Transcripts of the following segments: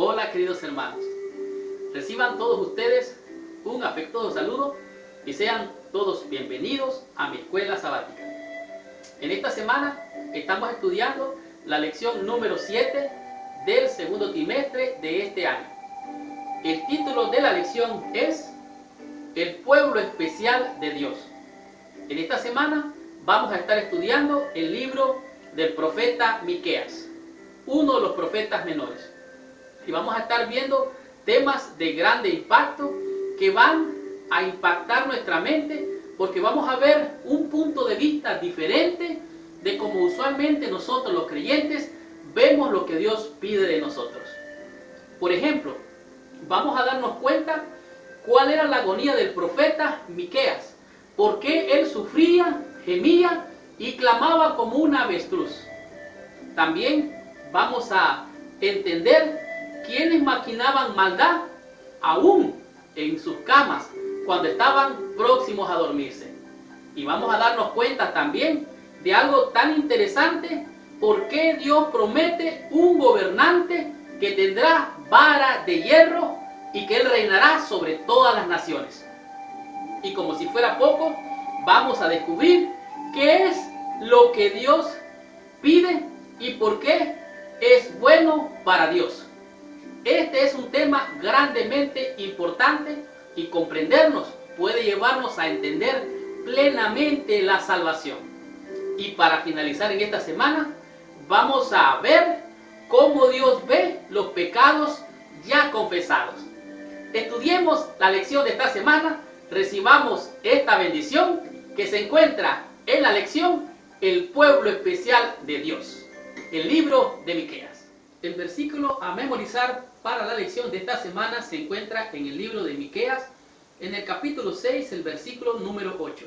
Hola queridos hermanos, reciban todos ustedes un afectuoso saludo y sean todos bienvenidos a mi escuela sabática. En esta semana estamos estudiando la lección número 7 del segundo trimestre de este año. El título de la lección es El pueblo especial de Dios. En esta semana vamos a estar estudiando el libro del profeta Miqueas, uno de los profetas menores. Y vamos a estar viendo temas de grande impacto que van a impactar nuestra mente, porque vamos a ver un punto de vista diferente de cómo usualmente nosotros los creyentes vemos lo que Dios pide de nosotros. Por ejemplo, vamos a darnos cuenta cuál era la agonía del profeta Miqueas, por qué él sufría, gemía y clamaba como una avestruz. También vamos a entender quiénes maquinaban maldad aún en sus camas cuando estaban próximos a dormirse. Y vamos a darnos cuenta también de algo tan interesante: por qué Dios promete un gobernante que tendrá vara de hierro y que él reinará sobre todas las naciones. Y como si fuera poco, vamos a descubrir qué es lo que Dios pide y por qué es bueno para Dios. Este es un tema grandemente importante y comprendernos puede llevarnos a entender plenamente la salvación. Y para finalizar en esta semana, vamos a ver cómo Dios ve los pecados ya confesados. Estudiemos la lección de esta semana, recibamos esta bendición que se encuentra en la lección El pueblo especial de Dios, el libro de Miqueas. El versículo a memorizar para la lección de esta semana se encuentra en el libro de Miqueas, en el capítulo 6, el versículo número 8.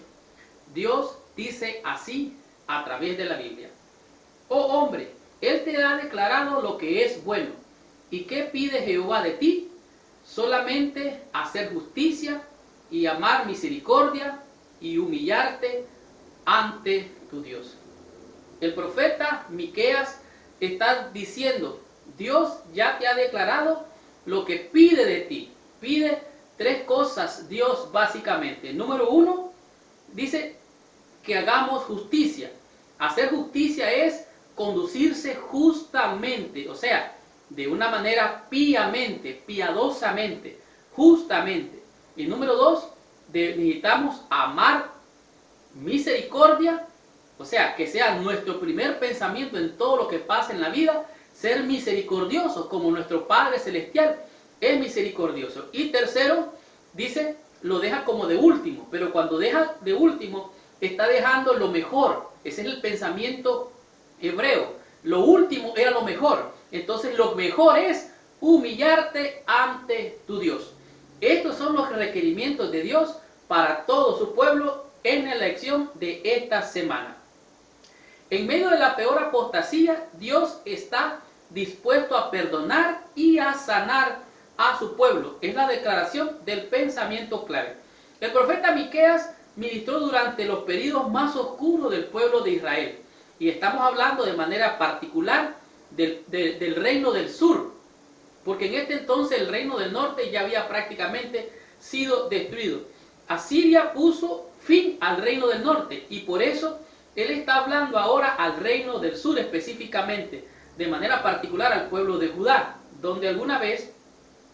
Dios dice así a través de la Biblia: Oh hombre, Él te ha declarado lo que es bueno. ¿Y qué pide Jehová de ti? Solamente hacer justicia y amar misericordia y humillarte ante tu Dios. El profeta Miqueas está diciendo: Dios ya te ha declarado lo que pide de ti. Pide tres cosas Dios básicamente. Número uno, dice que hagamos justicia. Hacer justicia es conducirse justamente, o sea, de una manera piamente, piadosamente, justamente. Y número dos, necesitamos amar misericordia, o sea, que sea nuestro primer pensamiento en todo lo que pasa en la vida, ser misericordiosos como nuestro Padre Celestial es misericordioso. Y tercero, dice, lo deja como de último, pero cuando deja de último, está dejando lo mejor. Ese es el pensamiento hebreo. Lo último era lo mejor. Entonces lo mejor es humillarte ante tu Dios. Estos son los requerimientos de Dios para todo su pueblo en la lección de esta semana. En medio de la peor apostasía, Dios está dispuesto a perdonar y a sanar a su pueblo. Es la declaración del pensamiento clave. El profeta Miqueas ministró durante los periodos más oscuros del pueblo de Israel. Y estamos hablando de manera particular del reino del sur, porque en este entonces el reino del norte ya había prácticamente sido destruido. Asiria puso fin al reino del norte y por eso él está hablando ahora al reino del sur, específicamente, de manera particular al pueblo de Judá, donde alguna vez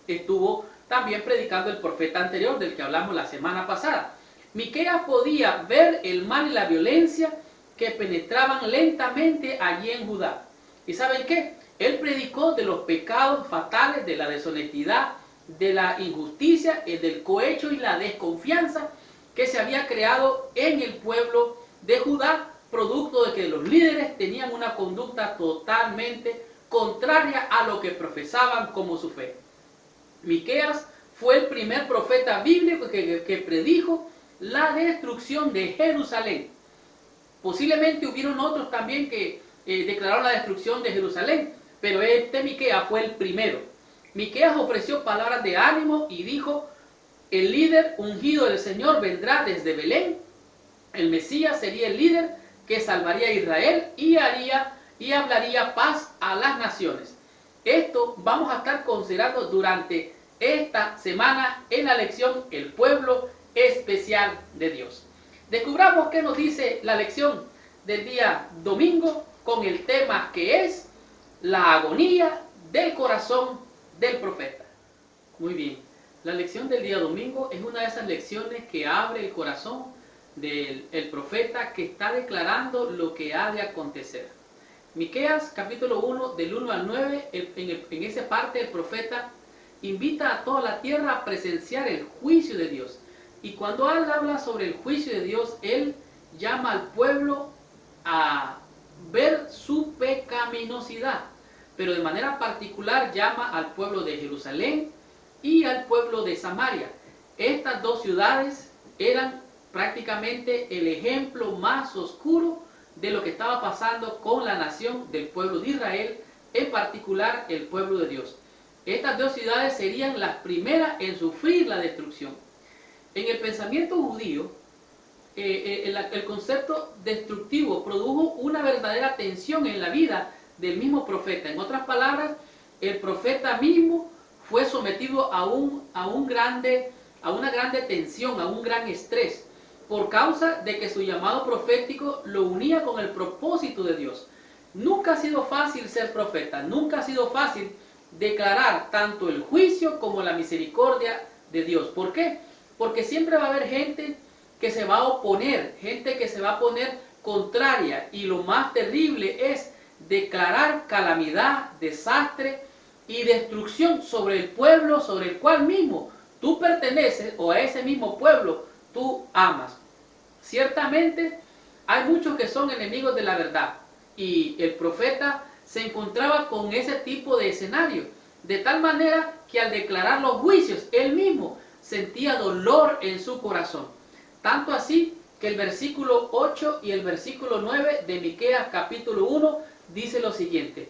estuvo también predicando el profeta anterior del que hablamos la semana pasada. Miqueas podía ver el mal y la violencia que penetraban lentamente allí en Judá. ¿Y saben qué? Él predicó de los pecados fatales, de la deshonestidad, de la injusticia, del cohecho y la desconfianza que se había creado en el pueblo de Judá, producto de que los líderes tenían una conducta totalmente contraria a lo que profesaban como su fe. Miqueas fue el primer profeta bíblico que predijo la destrucción de Jerusalén. Posiblemente hubieron otros también que declararon la destrucción de Jerusalén, pero este Miqueas fue el primero. Miqueas ofreció palabras de ánimo y dijo: el líder ungido del Señor vendrá desde Belén. El Mesías sería el líder que salvaría a Israel y hablaría paz a las naciones. Esto vamos a estar considerando durante esta semana en la lección El pueblo especial de Dios. Descubramos qué nos dice la lección del día domingo con el tema que es la agonía del corazón del profeta. Muy bien, la lección del día domingo es una de esas lecciones que abre el corazón del profeta que está declarando lo que ha de acontecer. Miqueas capítulo 1 del 1 al 9, en esa parte el profeta invita a toda la tierra a presenciar el juicio de Dios. Y cuando él habla sobre el juicio de Dios, él llama al pueblo a ver su pecaminosidad, pero de manera particular llama al pueblo de Jerusalén y al pueblo de Samaria. Estas dos ciudades eran prácticamente el ejemplo más oscuro de lo que estaba pasando con la nación del pueblo de Israel, en particular el pueblo de Dios. Estas dos ciudades serían las primeras en sufrir la destrucción. En el pensamiento judío, el concepto destructivo produjo una verdadera tensión en la vida del mismo profeta. En otras palabras, el profeta mismo fue sometido a una grande tensión, a un gran estrés, por causa de que su llamado profético lo unía con el propósito de Dios. Nunca ha sido fácil ser profeta, nunca ha sido fácil declarar tanto el juicio como la misericordia de Dios. ¿Por qué? Porque siempre va a haber gente que se va a oponer, gente que se va a poner contraria, y lo más terrible es declarar calamidad, desastre y destrucción sobre el pueblo sobre el cual mismo tú perteneces, o a ese mismo pueblo tú amas. Ciertamente hay muchos que son enemigos de la verdad, y el profeta se encontraba con ese tipo de escenario, de tal manera que al declarar los juicios, él mismo sentía dolor en su corazón. Tanto así que el versículo 8 y el versículo 9 de Miqueas capítulo 1 dice lo siguiente: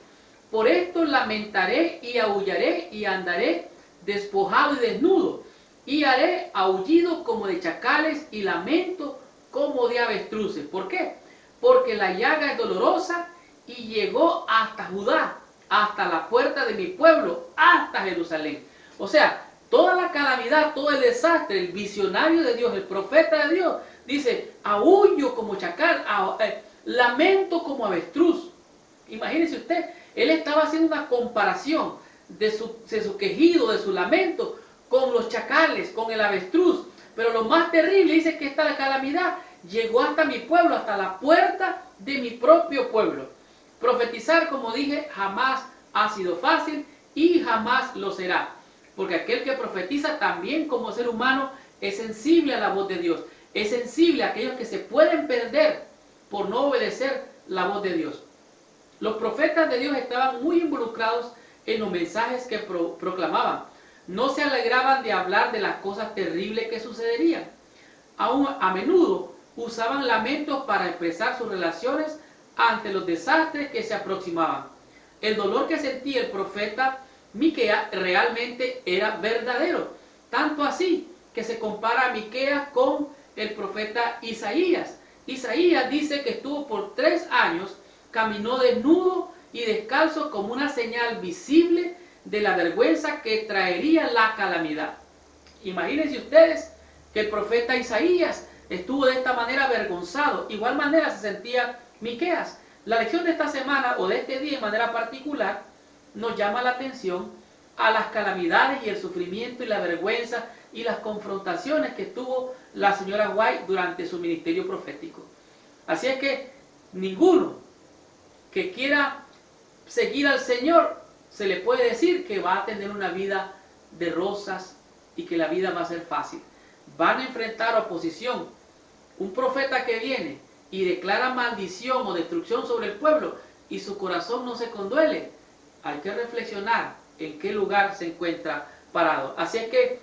por esto lamentaré y aullaré y andaré despojado y desnudo, y haré aullido como de chacales y lamento como de avestruces. ¿Por qué? Porque la llaga es dolorosa y llegó hasta Judá, hasta la puerta de mi pueblo, hasta Jerusalén. O sea, toda la calamidad, todo el desastre, el visionario de Dios, el profeta de Dios, dice, aullo como chacal, lamento como avestruz. Imagínese usted, él estaba haciendo una comparación de su quejido, de su lamento, con los chacales, con el avestruz. Pero lo más terrible, dice que esta calamidad llegó hasta mi pueblo, hasta la puerta de mi propio pueblo. Profetizar, como dije, jamás ha sido fácil y jamás lo será. Porque aquel que profetiza también como ser humano es sensible a la voz de Dios. Es sensible a aquellos que se pueden perder por no obedecer la voz de Dios. Los profetas de Dios estaban muy involucrados en los mensajes que proclamaban. No se alegraban de hablar de las cosas terribles que sucederían. Aún a menudo usaban lamentos para expresar sus relaciones ante los desastres que se aproximaban. El dolor que sentía el profeta Miqueas realmente era verdadero, tanto así que se compara a Miqueas con el profeta Isaías. Isaías dice que estuvo por 3 años, caminó desnudo y descalzo como una señal visible de la vergüenza que traería la calamidad. Imagínense ustedes que el profeta Isaías estuvo de esta manera avergonzado. Igual manera se sentía Miqueas. La lección de esta semana o de este día en manera particular nos llama la atención a las calamidades y el sufrimiento y la vergüenza y las confrontaciones que tuvo la señora White durante su ministerio profético. Así es que ninguno que quiera seguir al Señor se le puede decir que va a tener una vida de rosas y que la vida va a ser fácil. Van a enfrentar oposición. Un profeta que viene y declara maldición o destrucción sobre el pueblo y su corazón no se conduele, hay que reflexionar en qué lugar se encuentra parado. Así es que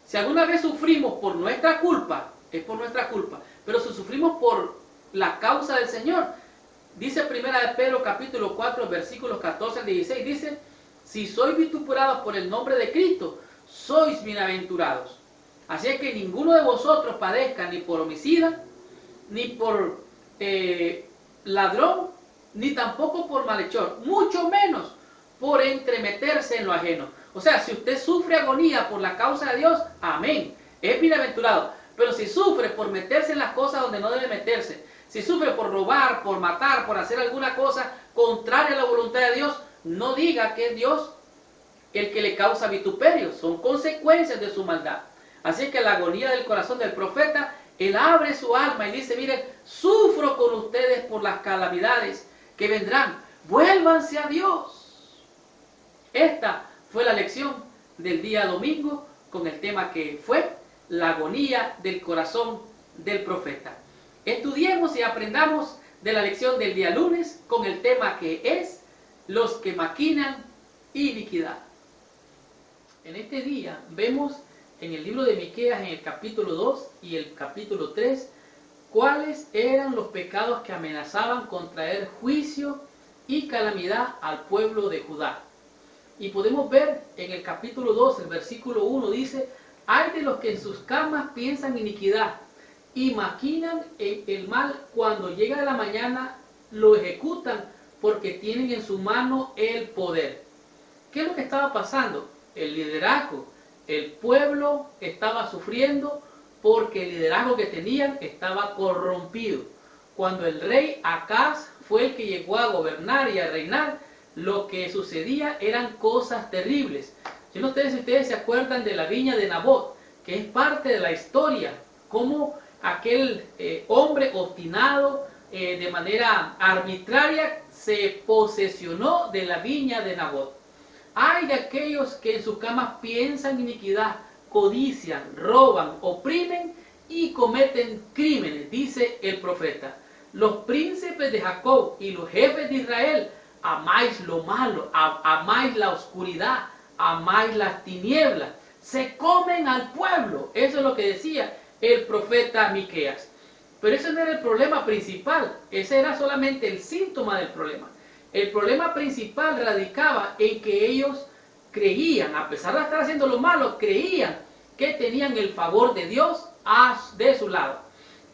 si alguna vez sufrimos por nuestra culpa, es por nuestra culpa, pero si sufrimos por la causa del Señor, dice 1 de Pedro capítulo 4 versículos 14 al 16, dice: si sois vituperados por el nombre de Cristo, sois bienaventurados. Así es que ninguno de vosotros padezca ni por homicida, ni por ladrón, ni tampoco por malhechor, mucho menos por entremeterse en lo ajeno. O sea, si usted sufre agonía por la causa de Dios, amén, es bienaventurado. Pero si sufre por meterse en las cosas donde no debe meterse, si sufre por robar, por matar, por hacer alguna cosa contraria a la voluntad de Dios, no diga que es Dios el que le causa vituperio, son consecuencias de su maldad. Así que la agonía del corazón del profeta, él abre su alma y dice, miren, sufro con ustedes por las calamidades que vendrán, vuélvanse a Dios. Esta fue la lección del día domingo con el tema que fue la agonía del corazón del profeta. Estudiemos y aprendamos de la lección del día lunes con el tema que es los que maquinan iniquidad. En este día vemos en el libro de Miqueas, en el capítulo 2 y el capítulo 3, cuáles eran los pecados que amenazaban con traer juicio y calamidad al pueblo de Judá. Y podemos ver en el capítulo 2, el versículo 1 dice, hay de los que en sus camas piensan iniquidad y maquinan el mal, cuando llega la mañana lo ejecutan porque tienen en su mano el poder. ¿Qué es lo que estaba pasando? El liderazgo, el pueblo estaba sufriendo porque el liderazgo que tenían estaba corrompido. Cuando el rey Acaz fue el que llegó a gobernar y a reinar, lo que sucedía eran cosas terribles. Yo no sé si ustedes se acuerdan de la viña de Nabot, que es parte de la historia, cómo aquel hombre obstinado de manera arbitraria se posesionó de la viña de Nabot. Hay de aquellos que en sus camas piensan iniquidad, codician, roban, oprimen y cometen crímenes, dice el profeta. Los príncipes de Jacob y los jefes de Israel, amáis lo malo, amáis la oscuridad, amáis las tinieblas, se comen al pueblo. Eso es lo que decía el profeta Miqueas. Pero ese no era el problema principal, ese era solamente el síntoma del problema. El problema principal radicaba en que ellos creían, a pesar de estar haciendo lo malo, creían que tenían el favor de Dios de su lado.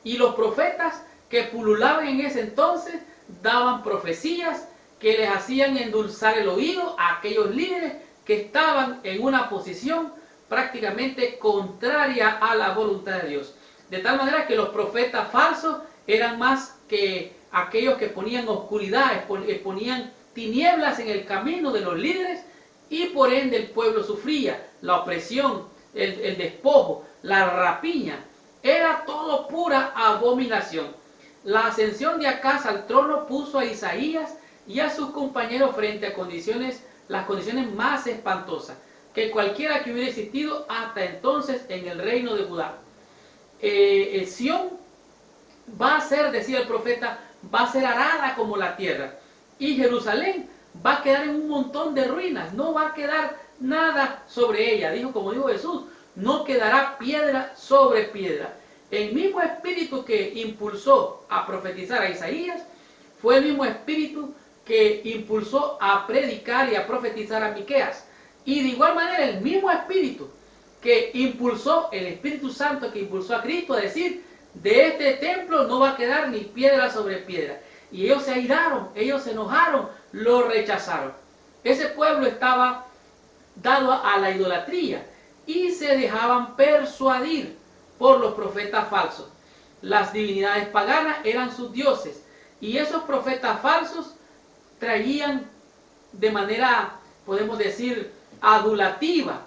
Y los profetas que pululaban en ese entonces daban profecías que les hacían endulzar el oído a aquellos líderes que estaban en una posición prácticamente contraria a la voluntad de Dios. De tal manera que los profetas falsos eran más que aquellos que ponían oscuridad, ponían tinieblas en el camino de los líderes, y por ende el pueblo sufría la opresión, el despojo, la rapiña. Era todo pura abominación. La ascensión de Acaz al trono puso a Isaías y a sus compañeros frente a las condiciones más espantosas que cualquiera que hubiera existido hasta entonces en el reino de Judá. Sión va a ser, decía el profeta, va a ser arada como la tierra, y Jerusalén va a quedar en un montón de ruinas, no va a quedar nada sobre ella. Como dijo Jesús, no quedará piedra sobre piedra. El mismo espíritu que impulsó a profetizar a Isaías fue el mismo espíritu que impulsó a predicar y a profetizar a Miqueas. Y de igual manera el mismo espíritu que impulsó, el Espíritu Santo que impulsó a Cristo a decir, de este templo no va a quedar ni piedra sobre piedra. Y ellos se airaron, ellos se enojaron, lo rechazaron. Ese pueblo estaba dado a la idolatría y se dejaban persuadir por los profetas falsos. Las divinidades paganas eran sus dioses, y esos profetas falsos traían de manera, podemos decir, adulativa,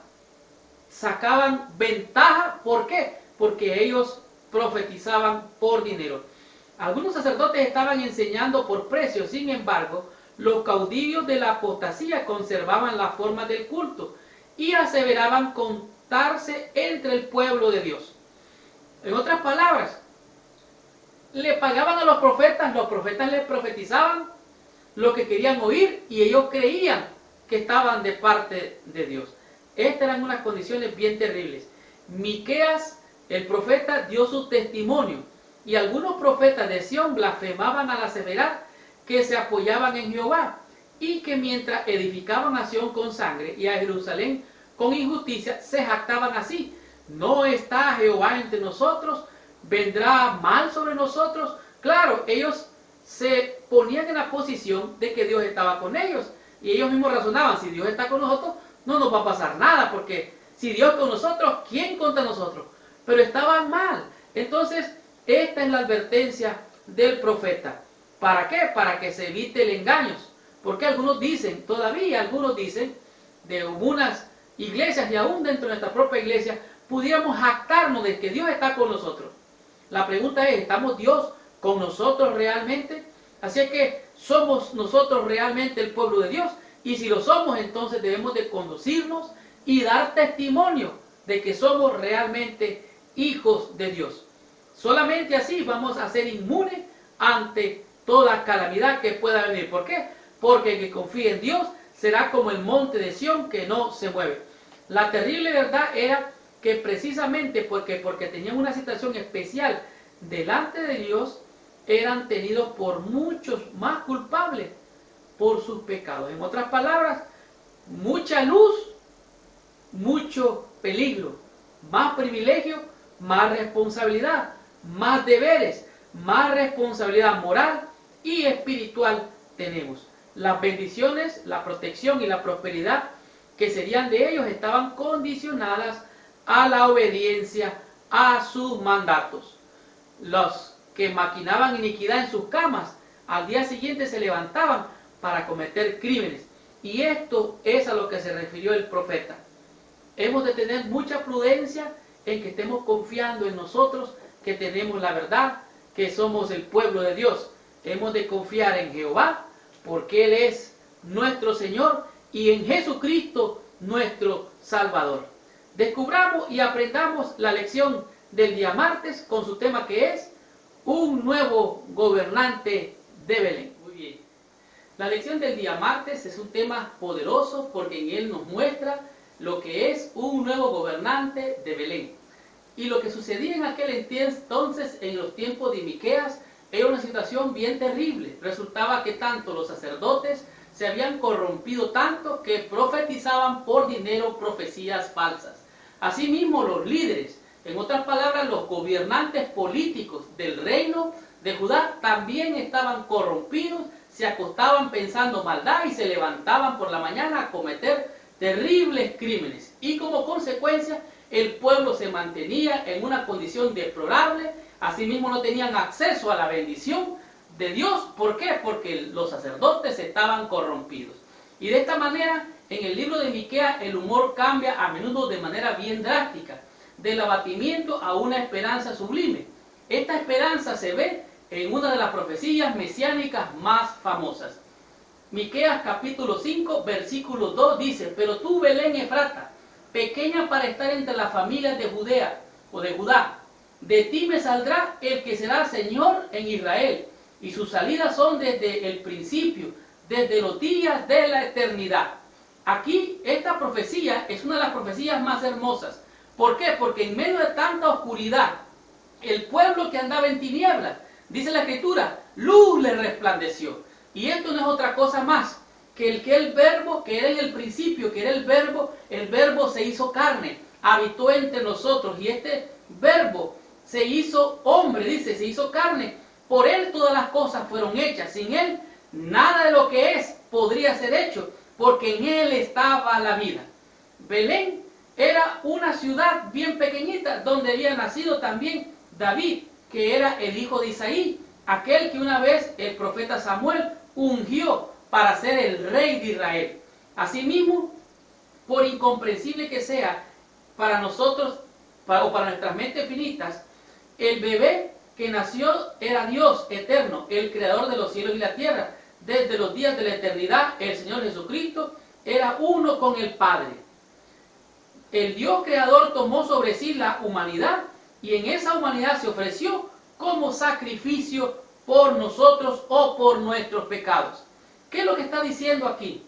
sacaban ventaja. ¿Por qué? Porque ellos profetizaban por dinero. Algunos sacerdotes estaban enseñando por precio, sin embargo, los caudillos de la apostasía conservaban la forma del culto y aseveraban contarse entre el pueblo de Dios. En otras palabras, le pagaban a los profetas les profetizaban lo que querían oír y ellos creían que estaban de parte de Dios. Estas eran unas condiciones bien terribles. Miqueas, el profeta, dio su testimonio, y algunos profetas de Sión blasfemaban al aseverar que se apoyaban en Jehová y que mientras edificaban a Sión con sangre y a Jerusalén con injusticia, se jactaban así: ¿no está Jehová entre nosotros? ¿Vendrá mal sobre nosotros? Claro, ellos se ponían en la posición de que Dios estaba con ellos. Y ellos mismos razonaban, si Dios está con nosotros, no nos va a pasar nada, porque si Dios con nosotros, ¿quién contra nosotros? Pero estaban mal. Entonces, esta es la advertencia del profeta. ¿Para qué? Para que se evite el engaño. Porque algunos dicen, todavía algunos dicen, de algunas iglesias y aún dentro de nuestra propia iglesia, pudiéramos jactarnos de que Dios está con nosotros. La pregunta es, ¿estamos Dios con nosotros realmente? Así es que, ¿somos nosotros realmente el pueblo de Dios? Y si lo somos, entonces debemos de conducirnos y dar testimonio de que somos realmente hijos de Dios. Solamente así vamos a ser inmunes ante toda calamidad que pueda venir. ¿Por qué? Porque el que confía en Dios será como el monte de Sión que no se mueve. La terrible verdad era que precisamente porque tenían una situación especial delante de Dios, eran tenidos por muchos más culpables por sus pecados. En otras palabras, mucha luz, mucho peligro, más privilegio, más responsabilidad, más deberes, más responsabilidad moral y espiritual tenemos. Las bendiciones, la protección y la prosperidad que serían de ellos estaban condicionadas a la obediencia a sus mandatos. Los que maquinaban iniquidad en sus camas, al día siguiente se levantaban para cometer crímenes. Y esto es a lo que se refirió el profeta. Hemos de tener mucha prudencia en que estemos confiando en nosotros, que tenemos la verdad, que somos el pueblo de Dios. Hemos de confiar en Jehová, porque Él es nuestro Señor, y en Jesucristo, nuestro Salvador. Descubramos y aprendamos la lección del día martes con su tema, que es un nuevo gobernante de Belén. Muy bien. La lección del día martes es un tema poderoso porque en él nos muestra lo que es un nuevo gobernante de Belén. Y lo que sucedía en aquel entonces, en los tiempos de Miqueas, era una situación bien terrible. Resultaba que tanto los sacerdotes se habían corrompido tanto que profetizaban por dinero profecías falsas. Asimismo, los líderes, en otras palabras, los gobernantes políticos del reino de Judá también estaban corrompidos, se acostaban pensando maldad y se levantaban por la mañana a cometer terribles crímenes. Y como consecuencia, el pueblo se mantenía en una condición deplorable. Asimismo, no tenían acceso a la bendición de Dios. ¿Por qué? Porque los sacerdotes estaban corrompidos. Y de esta manera, en el libro de Miqueas, el humor cambia a menudo de manera bien drástica, del abatimiento a una esperanza sublime. Esta esperanza se ve en una de las profecías mesiánicas más famosas. Miqueas capítulo 5, versículo 2 dice: pero tú, Belén Efrata, pequeña para estar entre las familias de Judea o de Judá, de ti me saldrá el que será Señor en Israel, y sus salidas son desde el principio, desde los días de la eternidad. Aquí esta profecía es una de las profecías más hermosas. ¿Por qué? Porque en medio de tanta oscuridad, el pueblo que andaba en tinieblas, dice la Escritura, luz le resplandeció. Y esto no es otra cosa más que el verbo que era en el principio, que era el verbo se hizo carne, habitó entre nosotros, y este verbo se hizo hombre, dice, se hizo carne. Por él todas las cosas fueron hechas. Sin él, nada de lo que es podría ser hecho, porque en él estaba la vida. Belén era una ciudad bien pequeñita, donde había nacido también David, que era el hijo de Isaí, aquel que una vez el profeta Samuel ungió para ser el rey de Israel. Asimismo, por incomprensible que sea para nosotros, o para nuestras mentes finitas, el bebé que nació era Dios eterno, el creador de los cielos y la tierra. Desde los días de la eternidad, el Señor Jesucristo era uno con el Padre. El Dios creador tomó sobre sí la humanidad, y en esa humanidad se ofreció como sacrificio por nosotros o por nuestros pecados. ¿Qué es lo que está diciendo aquí?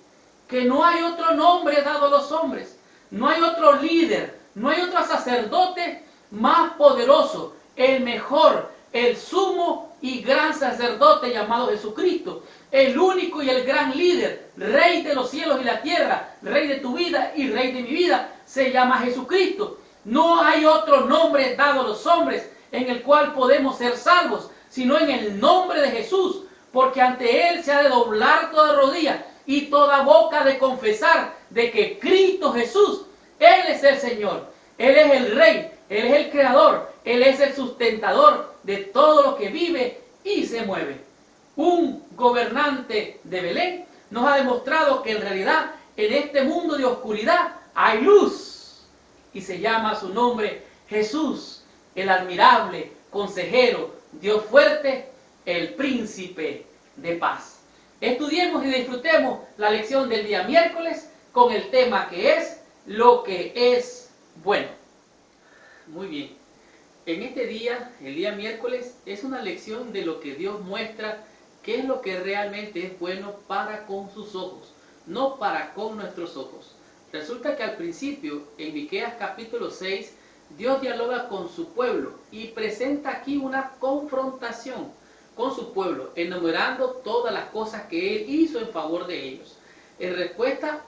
Que no hay otro nombre dado a los hombres, no hay otro líder, no hay otro sacerdote más poderoso, el mejor, el sumo y gran sacerdote llamado Jesucristo, el único y el gran líder, rey de los cielos y la tierra, rey de tu vida y rey de mi vida, se llama Jesucristo. No hay otro nombre dado a los hombres en el cual podemos ser salvos, sino en el nombre de Jesús, porque ante Él se ha de doblar toda rodilla y toda boca de confesar de que Cristo Jesús, Él es el Señor, Él es el Rey, Él es el Creador, Él es el sustentador de todo lo que vive y se mueve. Un gobernante de Belén nos ha demostrado que en realidad en este mundo de oscuridad hay luz y se llama su nombre Jesús, el admirable consejero, Dios fuerte, el príncipe de paz. Estudiemos y disfrutemos la lección del día miércoles con el tema que es lo que es bueno. Muy bien. En este día, el día miércoles, es una lección de lo que Dios muestra qué es lo que realmente es bueno para con sus ojos, no para con nuestros ojos. Resulta que al principio, en Miqueas capítulo 6, Dios dialoga con su pueblo y presenta aquí una confrontación con su pueblo, enumerando todas las cosas que Él hizo en favor de ellos. En respuesta,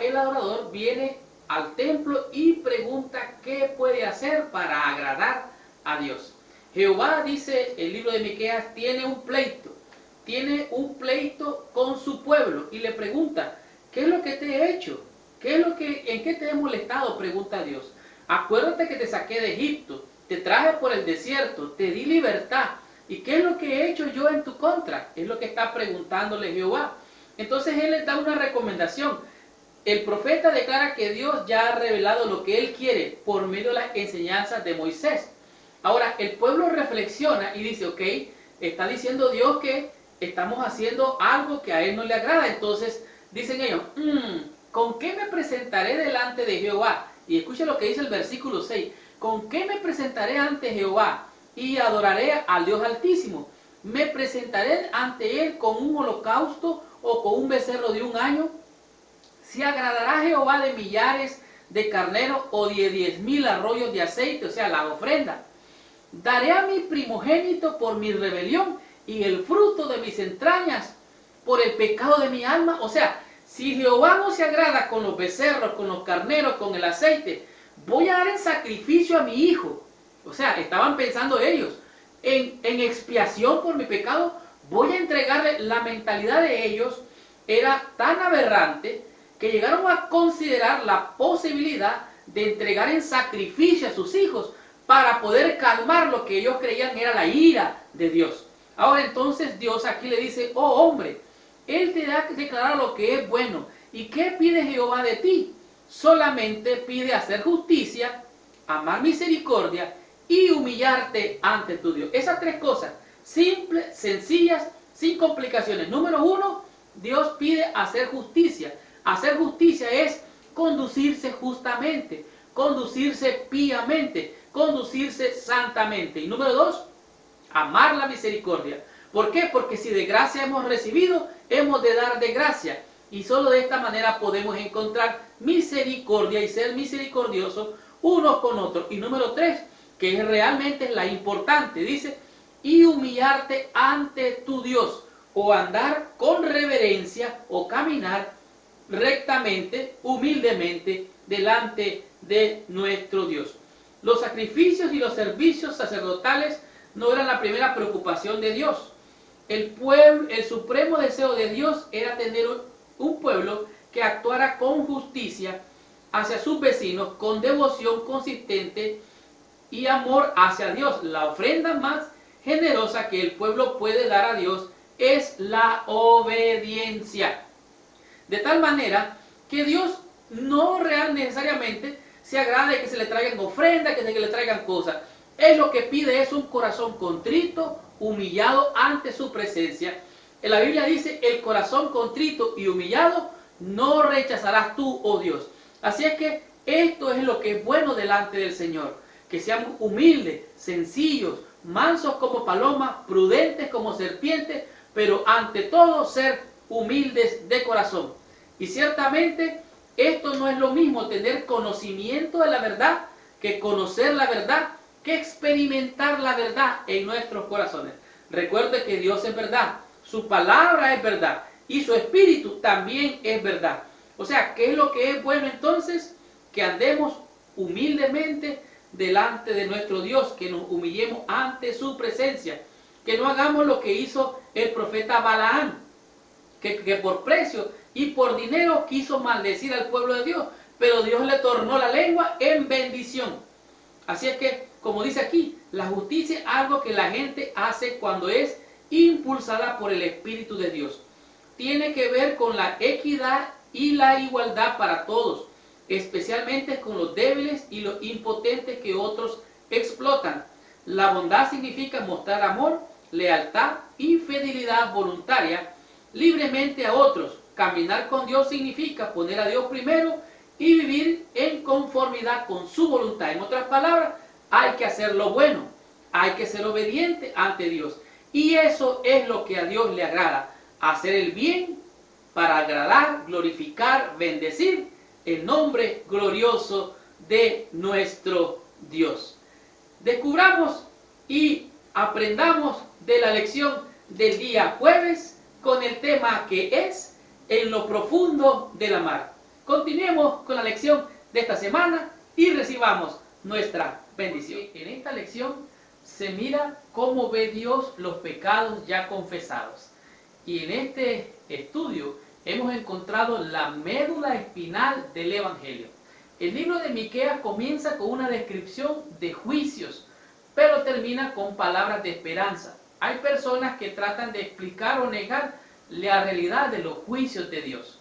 el adorador viene al templo y pregunta qué puede hacer para agradar a Dios. Jehová, dice el libro de Miqueas, tiene un pleito con su pueblo y le pregunta, ¿qué es lo que te he hecho? ¿En qué te he molestado? Pregunta Dios. Acuérdate que te saqué de Egipto, te traje por el desierto, te di libertad. ¿Y qué es lo que he hecho yo en tu contra? Es lo que está preguntándole Jehová. Entonces Él les da una recomendación. El profeta declara que Dios ya ha revelado lo que Él quiere por medio de las enseñanzas de Moisés. Ahora, el pueblo reflexiona y dice, ok, está diciendo Dios que estamos haciendo algo que a Él no le agrada. Entonces, dicen ellos, ¿con qué me presentaré delante de Jehová? Y escucha lo que dice el versículo 6. ¿Con qué me presentaré ante Jehová y adoraré al Dios Altísimo? ¿Me presentaré ante Él con un holocausto o con un becerro de un año? ¿Se agradará Jehová de millares de carneros o de 10,000 arroyos de aceite? O sea, la ofrenda. Daré a mi primogénito por mi rebelión y el fruto de mis entrañas por el pecado de mi alma. O sea, si Jehová no se agrada con los becerros, con los carneros, con el aceite, voy a dar en sacrificio a mi hijo. O sea, estaban pensando ellos, en expiación por mi pecado, voy a entregarle. La mentalidad de ellos era tan aberrante que llegaron a considerar la posibilidad de entregar en sacrificio a sus hijos para poder calmar lo que ellos creían era la ira de Dios. Ahora entonces Dios aquí le dice, oh hombre, Él te da que declarar lo que es bueno. ¿Y qué pide Jehová de ti? Solamente pide hacer justicia, amar misericordia y humillarte ante tu Dios. Esas tres cosas, simples, sencillas, sin complicaciones. Número uno, Dios pide hacer justicia. Hacer justicia es conducirse justamente, conducirse piamente, conducirse santamente. Y número dos, amar la misericordia. ¿Por qué? Porque si de gracia hemos recibido, hemos de dar de gracia. Y solo de esta manera podemos encontrar misericordia y ser misericordiosos unos con otros. Y número tres, que es realmente la importante, dice, y humillarte ante tu Dios, o andar con reverencia, o caminar rectamente, humildemente, delante de nuestro Dios. Los sacrificios y los servicios sacerdotales no eran la primera preocupación de Dios. El supremo deseo de Dios era tener un pueblo que actuara con justicia hacia sus vecinos, con devoción consistente y amor hacia Dios. La ofrenda más generosa que el pueblo puede dar a Dios es la obediencia. De tal manera que Dios no necesariamente se agrada de que se le traigan ofrendas, que se le traigan cosas. Él lo que pide es un corazón contrito, humillado ante su presencia. En la Biblia dice, el corazón contrito y humillado no rechazarás tú, oh Dios. Así es que esto es lo que es bueno delante del Señor. Que seamos humildes, sencillos, mansos como palomas, prudentes como serpientes, pero ante todo ser humildes de corazón. Y ciertamente esto no es lo mismo tener conocimiento de la verdad que conocer la verdad, que experimentar la verdad en nuestros corazones. Recuerde que Dios es verdad, su palabra es verdad y su espíritu también es verdad. O sea, ¿qué es lo que es bueno entonces? Que andemos humildemente delante de nuestro Dios, que nos humillemos ante su presencia, que no hagamos lo que hizo el profeta Balaam, que por precio y por dinero quiso maldecir al pueblo de Dios, pero Dios le tornó la lengua en bendición. Así es que, como dice aquí, la justicia es algo que la gente hace cuando es impulsada por el Espíritu de Dios. Tiene que ver con la equidad y la igualdad para todos, especialmente con los débiles y los impotentes que otros explotan. La bondad significa mostrar amor, lealtad y fidelidad voluntaria libremente a otros. Caminar con Dios significa poner a Dios primero y vivir en conformidad con su voluntad. En otras palabras, hay que hacer lo bueno, hay que ser obediente ante Dios. Y eso es lo que a Dios le agrada, hacer el bien para agradar, glorificar, bendecir el nombre glorioso de nuestro Dios. Descubramos y aprendamos de la lección del día jueves con el tema que es en lo profundo de la mar. Continuemos con la lección de esta semana y recibamos nuestra bendición. En esta lección se mira cómo ve Dios los pecados ya confesados. Y en este estudio hemos encontrado la médula espinal del Evangelio. El libro de Miqueas comienza con una descripción de juicios, pero termina con palabras de esperanza. Hay personas que tratan de explicar o negar la realidad de los juicios de Dios.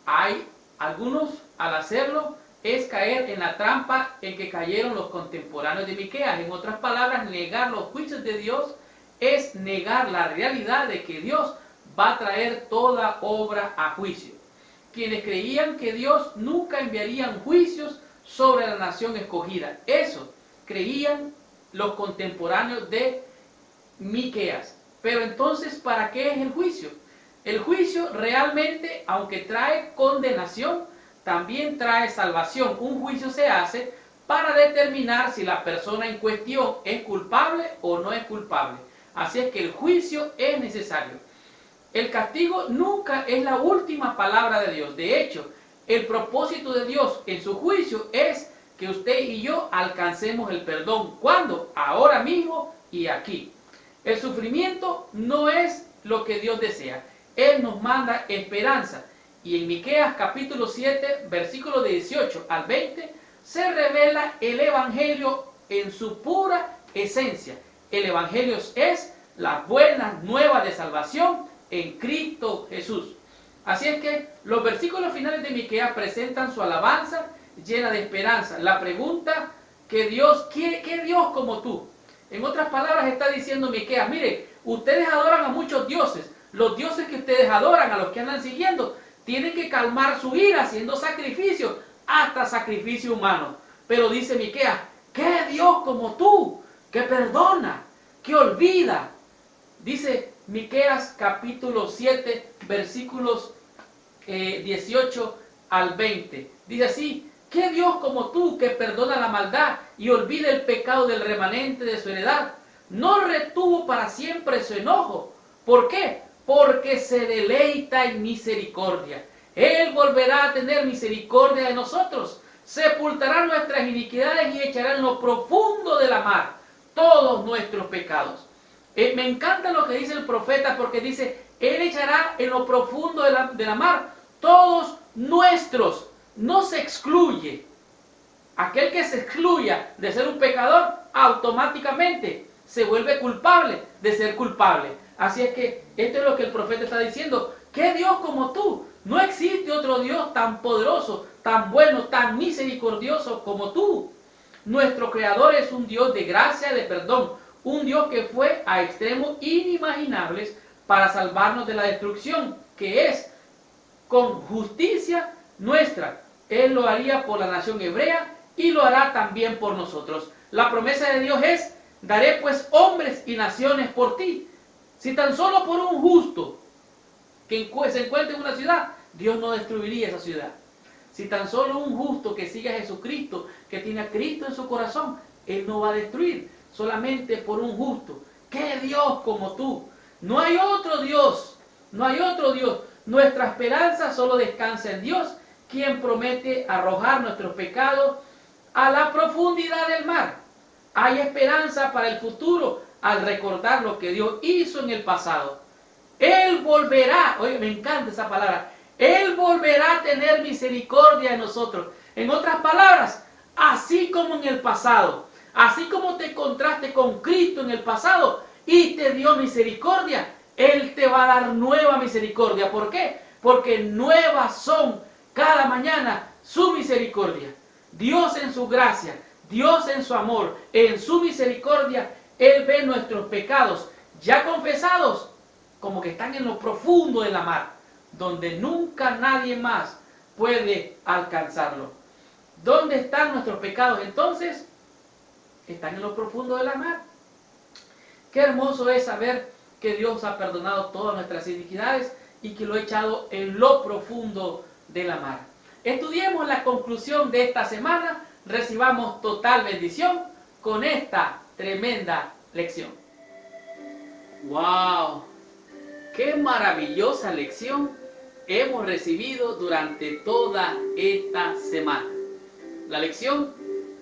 Hay algunos, al hacerlo, es caer en la trampa en que cayeron los contemporáneos de Miqueas. En otras palabras, negar los juicios de Dios es negar la realidad de que Dios va a traer toda obra a juicio. Quienes creían que Dios nunca enviaría juicios sobre la nación escogida. Eso creían los contemporáneos de Miqueas. Pero entonces, ¿para qué es el juicio? El juicio realmente, aunque trae condenación, también trae salvación. Un juicio se hace para determinar si la persona en cuestión es culpable o no es culpable. Así es que el juicio es necesario. El castigo nunca es la última palabra de Dios. De hecho, el propósito de Dios en su juicio es que usted y yo alcancemos el perdón. ¿Cuándo? Ahora mismo y aquí. El sufrimiento no es lo que Dios desea. Él nos manda esperanza. Y en Miqueas capítulo 7, versículo 18 al 20, se revela el Evangelio en su pura esencia. El Evangelio es las buenas nuevas de salvación en Cristo Jesús. Así es que los versículos finales de Miqueas presentan su alabanza llena de esperanza. La pregunta que Dios quiere, ¿qué Dios como tú? En otras palabras está diciendo Miqueas, mire, ustedes adoran a muchos dioses. Los dioses que ustedes adoran, a los que andan siguiendo, tienen que calmar su ira haciendo sacrificios, hasta sacrificio humano. Pero dice Miqueas, ¿qué Dios como tú? Que perdona, que olvida. Dice Miqueas capítulo 7, versículos 18 al 20. Dice así, ¿qué Dios como tú que perdona la maldad y olvida el pecado del remanente de su heredad? No retuvo para siempre su enojo. ¿Por qué? Porque se deleita en misericordia. Él volverá a tener misericordia de nosotros. Sepultará nuestras iniquidades y echará en lo profundo de la mar todos nuestros pecados. Me encanta lo que dice el profeta porque dice, Él echará en lo profundo de la mar todos nuestros. No se excluye. Aquel que se excluya de ser un pecador, automáticamente se vuelve culpable de ser culpable. Así es que esto es lo que el profeta está diciendo. ¿Qué Dios como tú? No existe otro Dios tan poderoso, tan bueno, tan misericordioso como tú. Nuestro Creador es un Dios de gracia y de perdón. Un Dios que fue a extremos inimaginables para salvarnos de la destrucción, que es con justicia nuestra. Él lo haría por la nación hebrea y lo hará también por nosotros. La promesa de Dios es, daré pues hombres y naciones por ti. Si tan solo por un justo que se encuentre en una ciudad, Dios no destruiría esa ciudad. Si tan solo un justo que siga a Jesucristo, que tiene a Cristo en su corazón, Él no va a destruir, solamente por un justo. ¿Qué Dios como tú? No hay otro Dios, no hay otro Dios. Nuestra esperanza solo descansa en Dios, quien promete arrojar nuestros pecados a la profundidad del mar. Hay esperanza para el futuro al recordar lo que Dios hizo en el pasado. Él volverá, oye, me encanta esa palabra, Él volverá a tener misericordia de nosotros. En otras palabras, así como en el pasado, así como te encontraste con Cristo en el pasado y te dio misericordia, Él te va a dar nueva misericordia. ¿Por qué? Porque nuevas son cada mañana su misericordia. Dios en su gracia, Dios en su amor, en su misericordia, Él ve nuestros pecados ya confesados como que están en lo profundo de la mar, donde nunca nadie más puede alcanzarlo. ¿Dónde están nuestros pecados entonces? Están en lo profundo de la mar. Qué hermoso es saber que Dios ha perdonado todas nuestras iniquidades y que lo ha echado en lo profundo de la mar. Estudiemos la conclusión de esta semana, recibamos total bendición con esta tremenda lección. ¡Wow! ¡Qué maravillosa lección hemos recibido durante toda esta semana! La lección,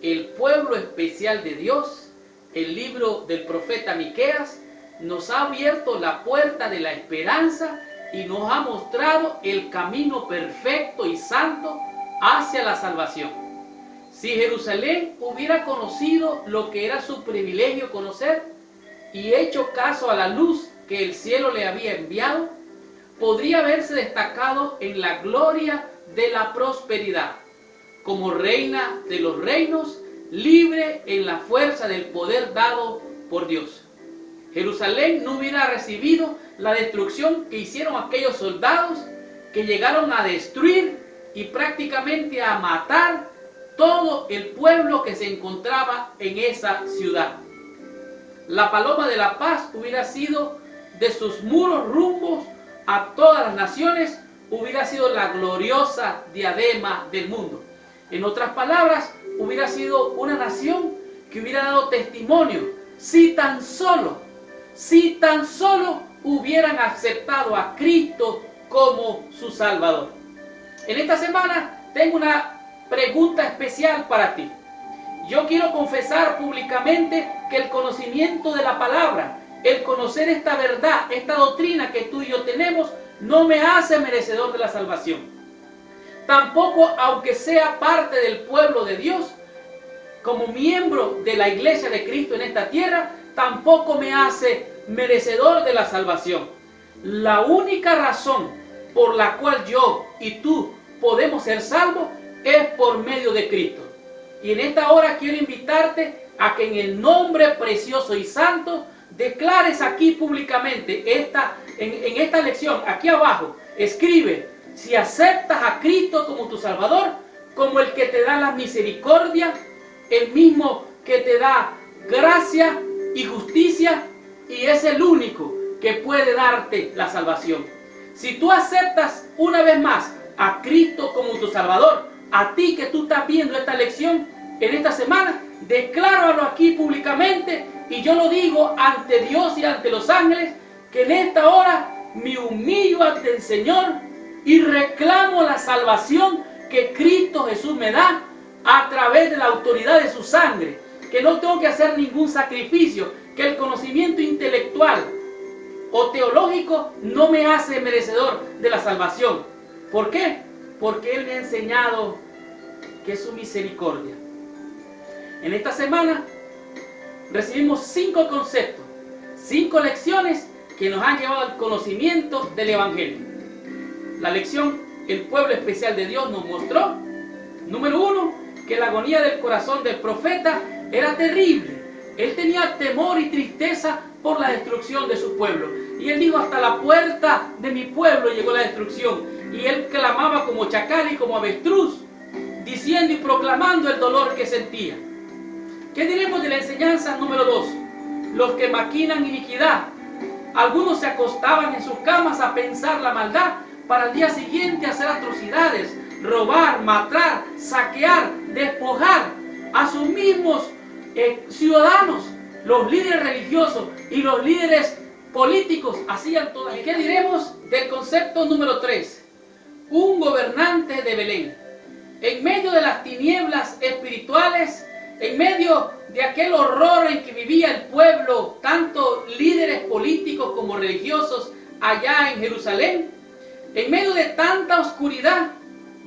el pueblo especial de Dios, el libro del profeta Miqueas, nos ha abierto la puerta de la esperanza y nos ha mostrado el camino perfecto y santo hacia la salvación. Si Jerusalén hubiera conocido lo que era su privilegio conocer y hecho caso a la luz que el cielo le había enviado, podría haberse destacado en la gloria de la prosperidad, como reina de los reinos, libre en la fuerza del poder dado por Dios. Jerusalén no hubiera recibido la destrucción que hicieron aquellos soldados que llegaron a destruir y prácticamente a matar todo el pueblo que se encontraba en esa ciudad. La paloma de la paz hubiera sido de sus muros rumbos a todas las naciones, hubiera sido la gloriosa diadema del mundo. En otras palabras, hubiera sido una nación que hubiera dado testimonio si tan solo hubieran aceptado a Cristo como su Salvador. En esta semana tengo una pregunta especial para ti. Yo quiero confesar públicamente que el conocimiento de la palabra, el conocer esta verdad, esta doctrina que tú y yo tenemos, no me hace merecedor de la salvación. Tampoco, aunque sea parte del pueblo de Dios, como miembro de la iglesia de Cristo en esta tierra, tampoco me hace merecedor de la salvación. La única razón por la cual yo y tú podemos ser salvos es por medio de Cristo. Y en esta hora quiero invitarte a que en el nombre precioso y santo declares aquí públicamente en esta lección, aquí abajo, escribe: si aceptas a Cristo como tu Salvador, como el que te da la misericordia, el mismo que te da gracia y justicia, y es el único que puede darte la salvación. Si tú aceptas una vez más a Cristo como tu Salvador, a ti que tú estás viendo esta lección en esta semana, decláralo aquí públicamente, y yo lo digo ante Dios y ante los ángeles, que en esta hora me humillo ante el Señor y reclamo la salvación que Cristo Jesús me da a través de la autoridad de su sangre, que no tengo que hacer ningún sacrificio, que el conocimiento intelectual o teológico no me hace merecedor de la salvación. ¿Por qué? Porque Él me ha enseñado que es su misericordia. En esta semana recibimos 5 conceptos, 5 lecciones que nos han llevado al conocimiento del Evangelio. La lección, el pueblo especial de Dios nos mostró, número 1, que la agonía del corazón del profeta era terrible. Él tenía temor y tristeza por la destrucción de su pueblo. Y él dijo: hasta la puerta de mi pueblo llegó la destrucción. Y él clamaba como chacal y como avestruz, diciendo y proclamando el dolor que sentía. ¿Qué diremos de la enseñanza número 2? Los que maquinan iniquidad. Algunos se acostaban en sus camas a pensar la maldad para el día siguiente hacer atrocidades, robar, matar, saquear, despojar a sus mismos ciudadanos. Los líderes religiosos y los líderes políticos hacían todo. ¿Y qué diremos del concepto número 3? Un gobernante de Belén. En medio de las tinieblas espirituales, en medio de aquel horror en que vivía el pueblo, tanto líderes políticos como religiosos, allá en Jerusalén, en medio de tanta oscuridad,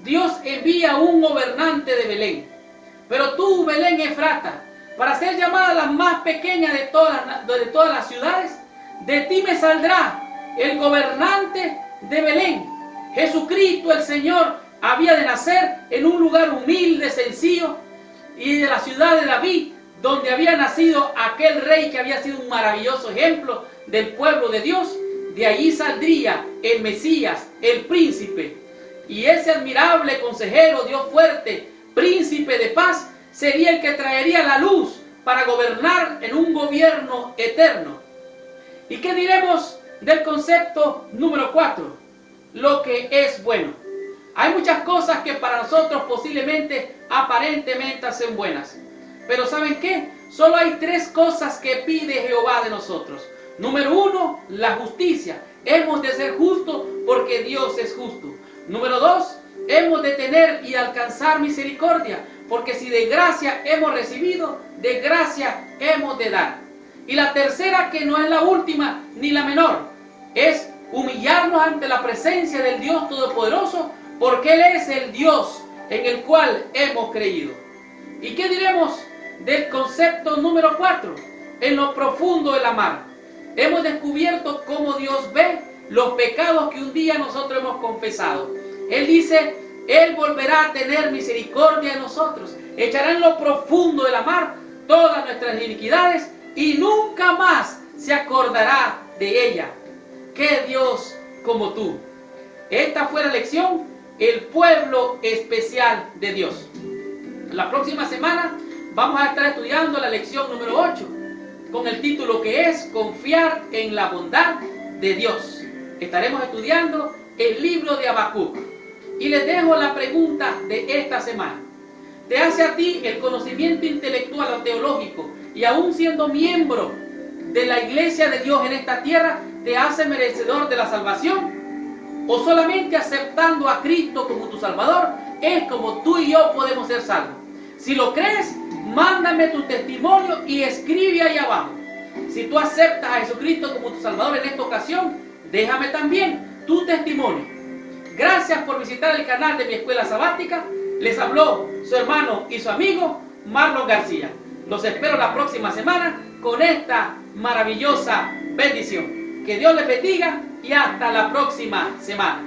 Dios envía un gobernante de Belén. Pero tú, Belén Efrata, para ser llamada la más pequeña de todas las ciudades, de ti me saldrá el gobernante de Belén. Jesucristo el Señor había de nacer en un lugar humilde, sencillo, y de la ciudad de David, donde había nacido aquel rey que había sido un maravilloso ejemplo del pueblo de Dios. De allí saldría el Mesías, el príncipe. Y ese admirable consejero, Dios fuerte, príncipe de paz, sería el que traería la luz para gobernar en un gobierno eterno. ¿Y qué diremos del concepto número 4? Lo que es bueno. Hay muchas cosas que para nosotros posiblemente, aparentemente, son buenas. Pero ¿saben qué? Solo hay 3 cosas que pide Jehová de nosotros. Número 1, la justicia. Hemos de ser justos porque Dios es justo. Número 2, hemos de tener y alcanzar misericordia, porque si de gracia hemos recibido, de gracia hemos de dar. Y la tercera, que no es la última ni la menor, es humillarnos ante la presencia del Dios Todopoderoso, porque Él es el Dios en el cual hemos creído. ¿Y qué diremos del concepto número 4? En lo profundo de la mar. Hemos descubierto cómo Dios ve los pecados que un día nosotros hemos confesado. Él dice, Él volverá a tener misericordia de nosotros, echará en lo profundo de la mar todas nuestras iniquidades y nunca más se acordará de ella. ¡Qué Dios como tú! Esta fue la lección, el pueblo especial de Dios. La próxima semana vamos a estar estudiando la lección número 8, con el título que es Confiar en la bondad de Dios. Estaremos estudiando el libro de Habacuc. Y les dejo la pregunta de esta semana. ¿Te hace a ti el conocimiento intelectual o teológico, y aún siendo miembro de la iglesia de Dios en esta tierra, te hace merecedor de la salvación? ¿O solamente aceptando a Cristo como tu Salvador es como tú y yo podemos ser salvos? Si lo crees, mándame tu testimonio y escribe ahí abajo. Si tú aceptas a Jesucristo como tu Salvador en esta ocasión, déjame también tu testimonio. Gracias por visitar el canal de Mi Escuela Sabática. Les habló su hermano y su amigo Marlon García. Los espero la próxima semana con esta maravillosa bendición. Que Dios les bendiga y hasta la próxima semana.